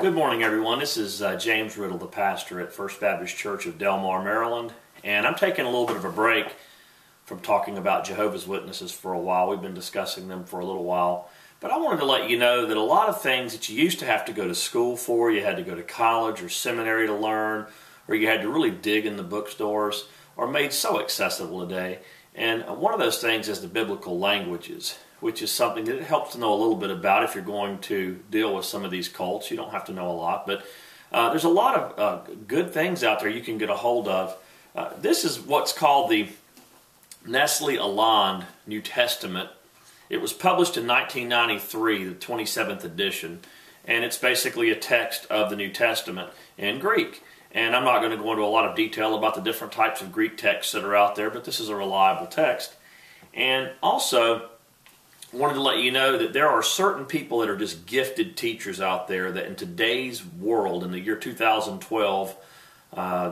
Good morning, everyone. This is James Riddle, the pastor at First Baptist Church of Delmar, Maryland. And I'm taking a little bit of a break from talking about Jehovah's Witnesses for a while. We've been discussing them for a little while. But I wanted to let you know that a lot of things that you used to have to go to school for, you had to go to college or seminary to learn, or you had to really dig in the bookstores, are made so accessible today. And one of those things is the biblical languages, which is something that it helps to know a little bit about if you're going to deal with some of these cults. You don't have to know a lot, but there's a lot of good things out there you can get a hold of. This is what's called the Nestle Elan New Testament. It was published in 1993, the 27th edition, and it's basically a text of the New Testament in Greek. And I'm not going to go into a lot of detail about the different types of Greek texts that are out there, but this is a reliable text. And also, I wanted to let you know that there are certain people that are just gifted teachers out there that in today's world, in the year 2012,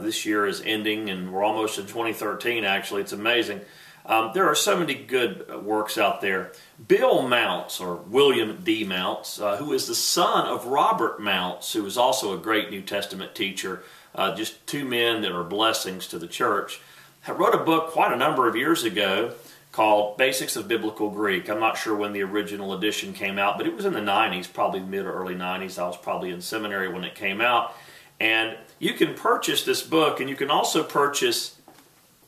this year is ending and we're almost in 2013 actually, it's amazing. There are so many good works out there. Bill Mounce, or William D. Mounce, who is the son of Robert Mounce, who is also a great New Testament teacher, just two men that are blessings to the church, wrote a book quite a number of years ago called Basics of Biblical Greek. I'm not sure when the original edition came out, but it was in the 90s, probably mid or early 90s. I was probably in seminary when it came out. And you can purchase this book, and you can also purchase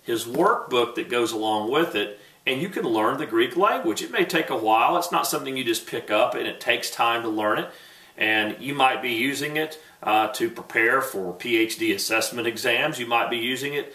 his workbook that goes along with it, and you can learn the Greek language. It may take a while. It's not something you just pick up, and it takes time to learn it. And you might be using it to prepare for PhD assessment exams. You might be using it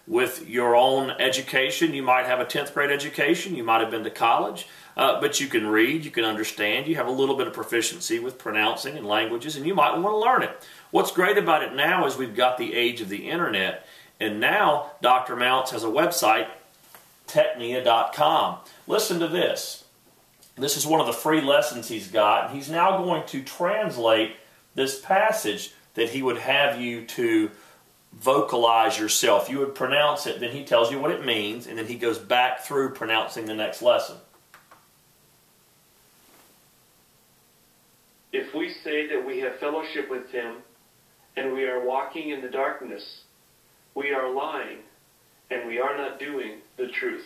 with your own education. You might have a 10th grade education. You might have been to college. But you can read, you can understand. You have a little bit of proficiency with pronouncing and languages, and you might want to learn it. What's great about it now is we've got the age of the internet. And now Dr. Mounce has a website, technia.com. Listen to this. This is one of the free lessons he's got. And he's now going to translate this passage that he would have you to vocalize yourself. You would pronounce it, then he tells you what it means, and then he goes back through pronouncing the next lesson. If we say that we have fellowship with him and we are walking in the darkness, we are lying and we are not doing the truth.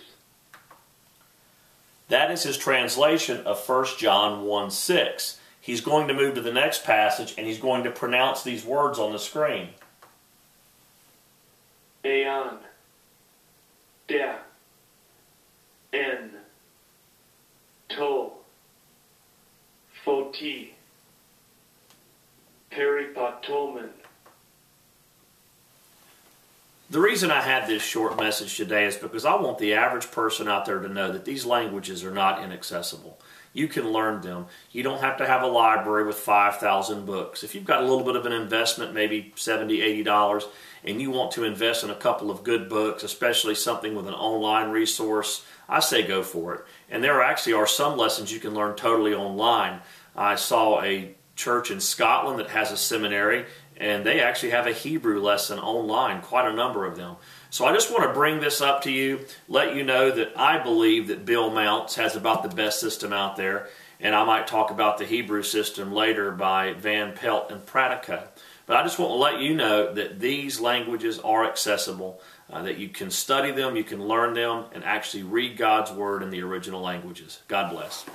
That is his translation of 1 John 1:6. He's going to move to the next passage and he's going to pronounce these words on the screen. Ean, de, en, to, photi, peripatomen. The reason I had this short message today is because I want the average person out there to know that these languages are not inaccessible. You can learn them. You don't have to have a library with 5,000 books. If you've got a little bit of an investment, maybe $70, $80, and you want to invest in a couple of good books, especially something with an online resource, I say go for it. And there actually are some lessons you can learn totally online. I saw a church in Scotland that has a seminary, and they actually have a Hebrew lesson online, quite a number of them. So I just want to bring this up to you, let you know that I believe that Bill Mounce has about the best system out there, and I might talk about the Hebrew system later by Van Pelt and Pratica. But I just want to let you know that these languages are accessible, that you can study them, you can learn them, and actually read God's Word in the original languages. God bless.